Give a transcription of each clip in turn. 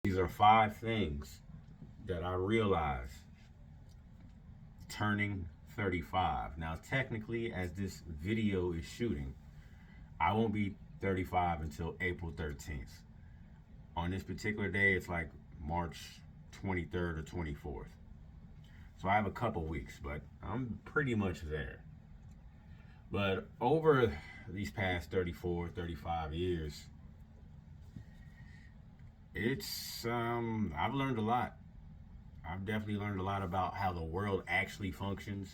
These are 5 things that I realized turning 35. Now, technically, as this video is shooting, I won't be 35 until April 13th. On this particular day, it's like March 23rd or 24th. So I have a couple weeks, but I'm pretty much there. But over these past 34, 35 years, I've learned a lot. I've definitely learned a lot about how the world actually functions,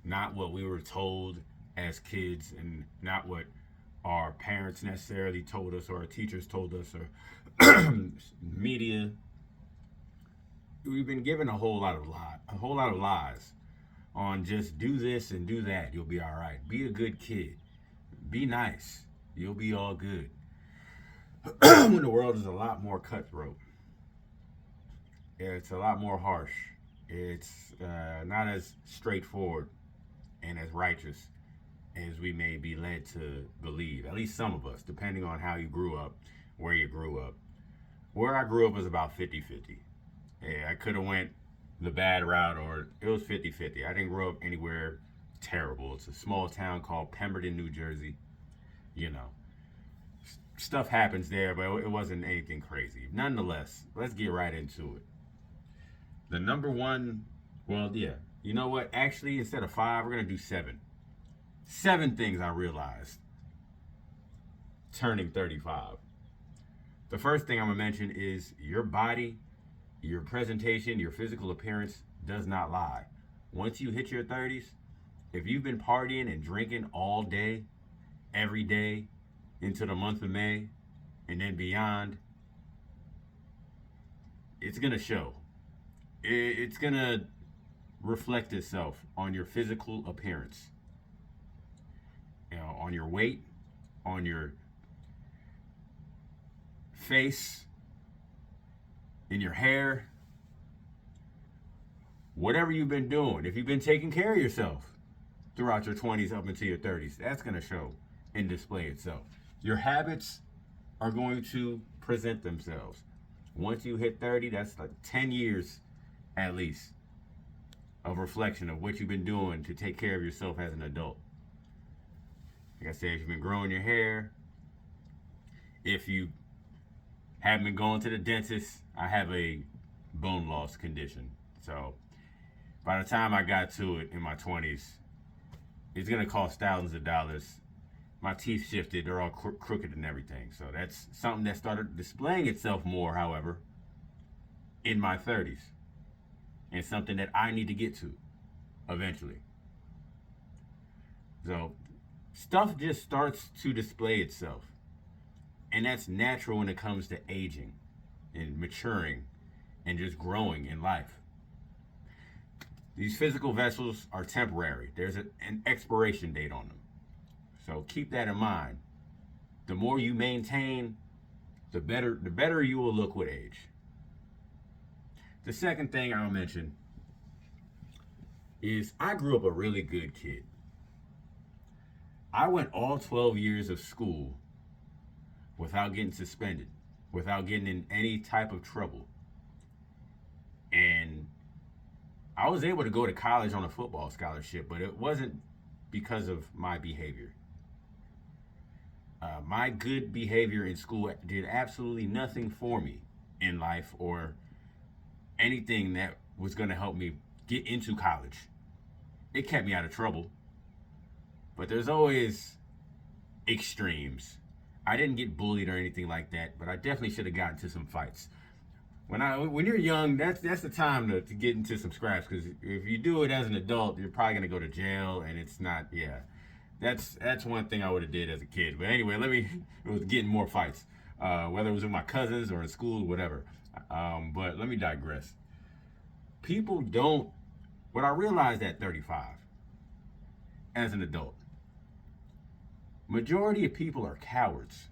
not what we were told as kids and not what our parents necessarily told us or our teachers told us or media. We've been given a whole lot of lies on just do this and do that, you'll be all right. Be a good kid. Be nice. You'll be all good. When the world is a lot more cutthroat. It's a lot more harsh. It's not as straightforward and as righteous as we may be led to believe. At least some of us, depending on how you grew up, where you grew up. Where I grew up was about 50-50. Yeah, I could have went the bad route or it was 50-50. I didn't grow up anywhere terrible. It's a small town called Pemberton, New Jersey. You know, stuff happens there, but it wasn't anything crazy. Nonetheless, let's get right into it. The number one, well, yeah, you know what? Actually, instead of 5, we're going to do 7. 7 things I realized turning 35. The first thing I'm going to mention is your body, your presentation, your physical appearance does not lie. Once you hit your 30s, if you've been partying and drinking all day, every day, into the month of May, and then beyond, it's going to show. It's going to reflect itself on your physical appearance, on your weight, on your face, in your hair, whatever you've been doing. If you've been taking care of yourself throughout your 20s up into your 30s, that's going to show and display itself. Your habits are going to present themselves. Once you hit 30, that's like 10 years at least of reflection of what you've been doing to take care of yourself as an adult. Like I said, if you've been growing your hair, if you haven't been going to the dentist, I have a bone loss condition. So by the time I got to it in my 20s, it's going to cost thousands of dollars. My teeth shifted, they're all crooked and everything. So that's something that started displaying itself more, however, in my 30s. And something that I need to get to eventually. So stuff just starts to display itself. And that's natural when it comes to aging and maturing and just growing in life. These physical vessels are temporary. There's an expiration date on them. So keep that in mind. The more you maintain, the better you will look with age. The second thing I'll mention is I grew up a really good kid. I went all 12 years of school without getting suspended, without getting in any type of trouble. And I was able to go to college on a football scholarship, but it wasn't because of my behavior. My good behavior in school did absolutely nothing for me in life or anything that was going to help me get into college. It kept me out of trouble. But there's always extremes. I didn't get bullied or anything like that, but I definitely should have gotten into some fights. When you're young, that's the time to get into some scraps, because if you do it as an adult, you're probably gonna go to jail, and it's not. Yeah, that's one thing I would have did as a kid. But anyway, it was getting more fights, whether it was with my cousins or in school, whatever. But let me digress. People don't. What I realized at 35, as an adult, majority of people are cowards.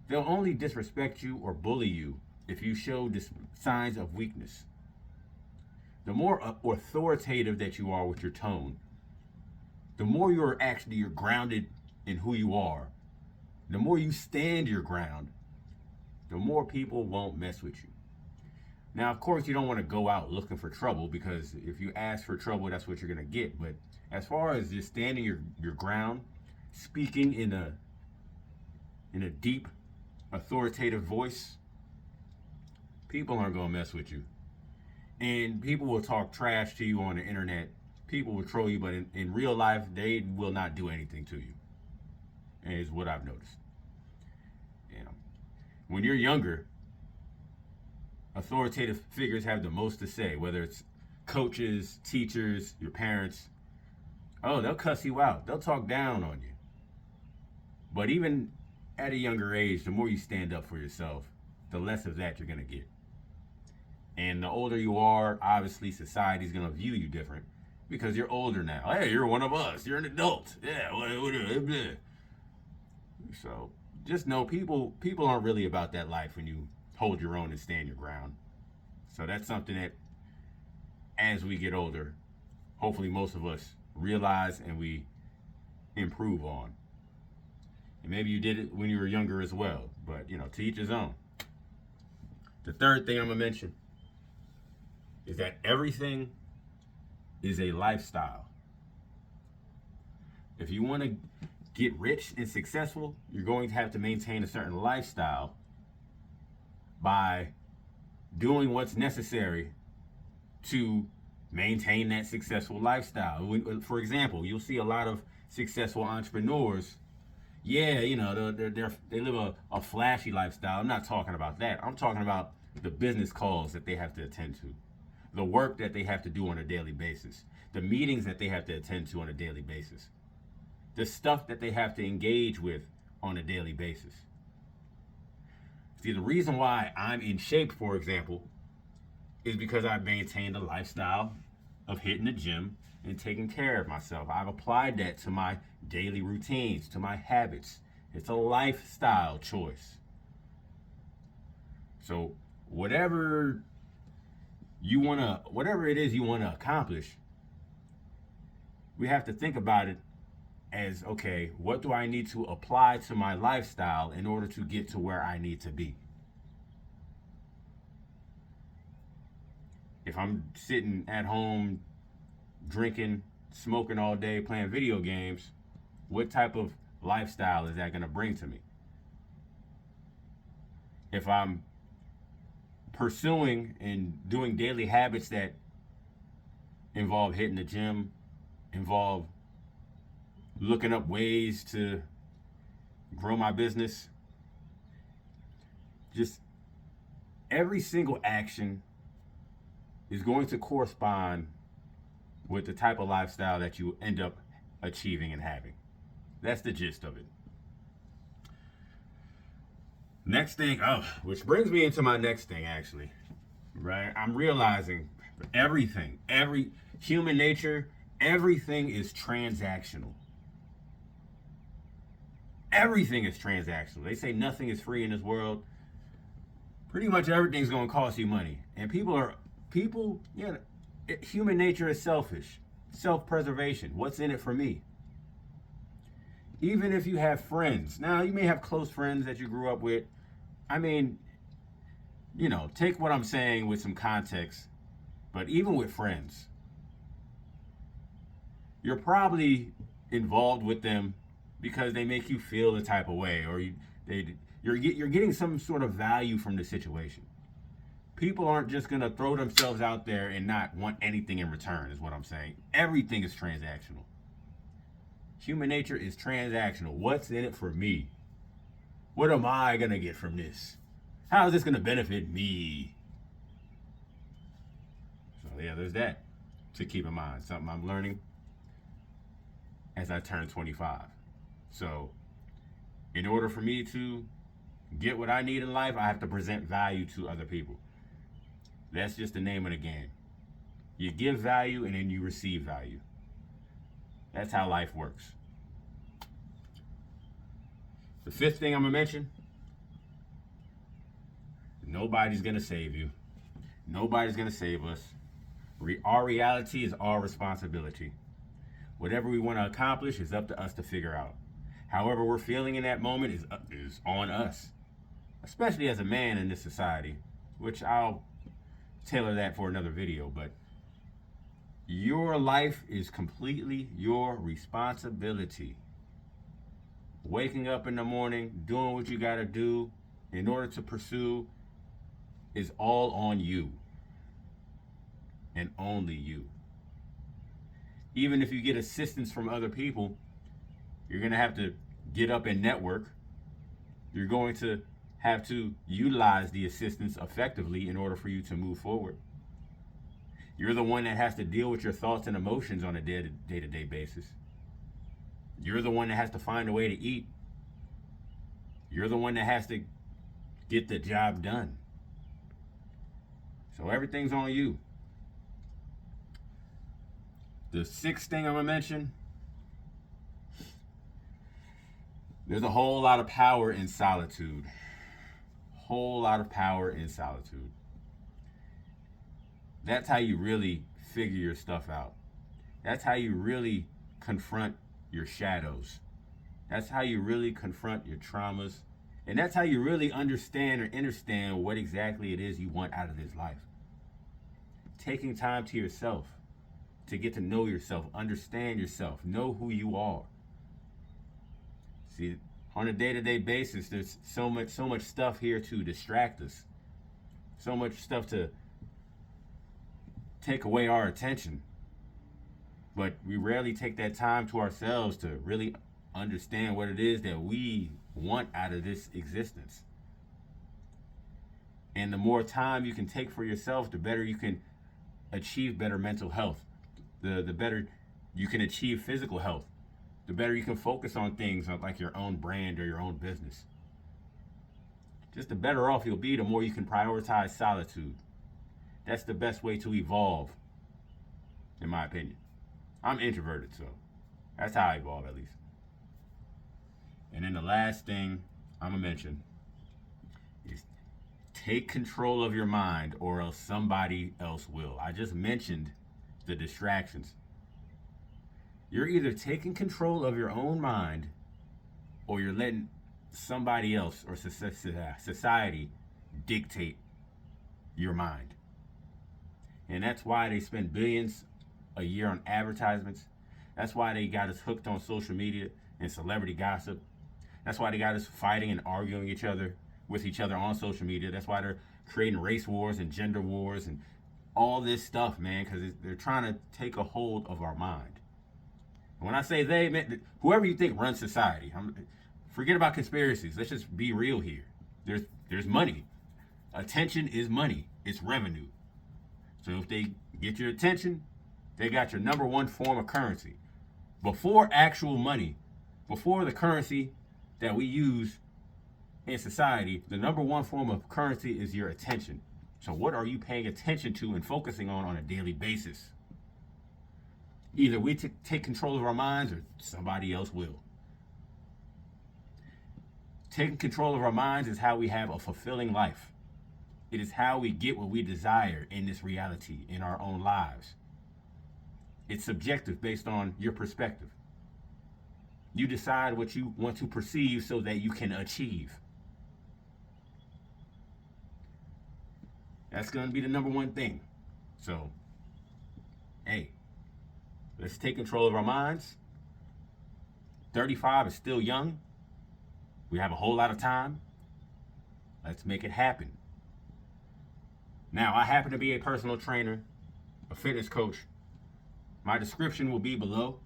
They'll only disrespect you or bully you if you show signs of weakness. The more authoritative that you are with your tone, the more you're grounded in who you are, the more you stand your ground, the more people won't mess with you. Now, of course, you don't want to go out looking for trouble, because if you ask for trouble, that's what you're going to get. But as far as just standing your ground, speaking in a deep, authoritative voice, people aren't going to mess with you. And people will talk trash to you on the internet. People will troll you, but in real life, they will not do anything to you. And it's what I've noticed. You know, when you're younger, authoritative figures have the most to say, whether it's coaches, teachers, your parents. Oh, they'll cuss you out. They'll talk down on you. But even at a younger age, the more you stand up for yourself, the less of that you're going to get. And the older you are, obviously society's going to view you different because you're older now. Hey, you're one of us. You're an adult. Yeah. So just know people aren't really about that life when you hold your own and stand your ground. So that's something that, as we get older, hopefully most of us realize and we improve on. And maybe you did it when you were younger as well, but to each his own. The third thing I'm gonna mention is that everything is a lifestyle. If you want to get rich and successful, you're going to have to maintain a certain lifestyle by doing what's necessary to maintain that successful lifestyle. For example, you'll see a lot of successful entrepreneurs. Yeah, they live a flashy lifestyle. I'm not talking about that. I'm talking about the business calls that they have to attend to, the work that they have to do on a daily basis, the meetings that they have to attend to on a daily basis, the stuff that they have to engage with on a daily basis. See, the reason why I'm in shape, for example, is because I've maintained a lifestyle of hitting the gym and taking care of myself. I've applied that to my daily routines, to my habits. It's a lifestyle choice. So whatever it is you want to accomplish, we have to think about it as, okay, what do I need to apply to my lifestyle in order to get to where I need to be? If I'm sitting at home drinking, smoking all day, playing video games, what type of lifestyle is that going to bring to me? If I'm pursuing and doing daily habits that involve hitting the gym, involve looking up ways to grow my business, just every single action is going to correspond with the type of lifestyle that you end up achieving and having. That's the gist of it. Next thing, which brings me into my next thing, actually, right? I'm realizing every human nature, everything is transactional. Everything is transactional. They say nothing is free in this world. Pretty much everything's going to cost you money. And human nature is selfish. Self-preservation. What's in it for me? Even if you have friends. Now, you may have close friends that you grew up with. I mean, take what I'm saying with some context. But even with friends, you're probably involved with them because they make you feel the type of way, or you're getting some sort of value from the situation. People aren't just going to throw themselves out there and not want anything in return, is what I'm saying. Everything is transactional. Human nature is transactional. What's in it for me? What am I going to get from this? How is this going to benefit me? So yeah, there's that to keep in mind. Something I'm learning as I turn 25. So in order for me to get what I need in life, I have to present value to other people. That's just the name of the game. You give value and then you receive value. That's how life works. The fifth thing I'm going to mention, nobody's going to save you. Nobody's going to save us. Our reality is our responsibility. Whatever we want to accomplish is up to us to figure out. However we're feeling in that moment is on us. especially as a man in this society, which I'll tailor that for another video, but your life is completely your responsibility. Waking up in the morning, doing what you got to do in order to pursue is all on you and only you. Even if you get assistance from other people, you're going to have to get up and network. You're going to have to utilize the assistance effectively in order for you to move forward. You're the one that has to deal with your thoughts and emotions on a day-to-day basis. You're the one that has to find a way to eat. You're the one that has to get the job done. So everything's on you. The sixth thing I'm going to mention, there's a whole lot of power in solitude. Whole lot of power in solitude. That's how you really figure your stuff out. That's how you really confront your shadows. That's how you really confront your traumas. And that's how you really understand what exactly it is you want out of this life. Taking time to yourself, to get to know yourself, understand yourself, know who you are. See, on a day-to-day basis, there's so much stuff here to distract us. So much stuff to take away our attention. But we rarely take that time to ourselves to really understand what it is that we want out of this existence. And the more time you can take for yourself, the better you can achieve better mental health. The better you can achieve physical health. The better you can focus on things like your own brand or your own business. Just the better off you'll be, the more you can prioritize solitude. That's the best way to evolve, in my opinion. I'm introverted, so that's how I evolve, at least. And then the last thing I'm going to mention is take control of your mind, or else somebody else will. I just mentioned the distractions. You're either taking control of your own mind, or you're letting somebody else or society dictate your mind. And that's why they spend billions a year on advertisements. That's why they got us hooked on social media and celebrity gossip. That's why they got us fighting and arguing with each other on social media. That's why they're creating race wars and gender wars and all this stuff, man, because they're trying to take a hold of our mind. And when I say they, man, whoever you think runs society, forget about conspiracies. Let's just be real here. There's money. Attention is money. It's revenue. So if they get your attention, they got your number one form of currency. Before actual money, before the currency that we use in society, the number one form of currency is your attention. So what are you paying attention to and focusing on a daily basis? Either we take control of our minds or somebody else will. Taking control of our minds is how we have a fulfilling life. It is how we get what we desire in this reality, in our own lives. It's subjective based on your perspective. You decide what you want to perceive so that you can achieve. That's going to be the number one thing. So, hey, let's take control of our minds. 35 is still young. We have a whole lot of time. Let's make it happen. Now, I happen to be a personal trainer, a fitness coach. My description will be below.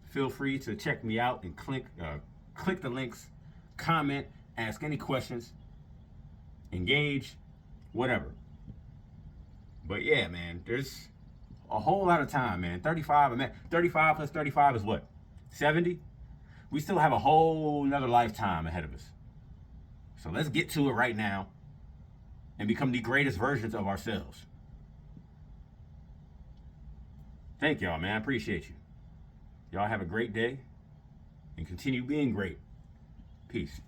Feel free to check me out and click the links, comment, ask any questions, engage, whatever. But yeah, man, there's a whole lot of time, man. 35 plus 35 is what? 70? We still have a whole nother lifetime ahead of us. So let's get to it right now and become the greatest versions of ourselves. Thank y'all, man. I appreciate you. Y'all have a great day and continue being great. Peace.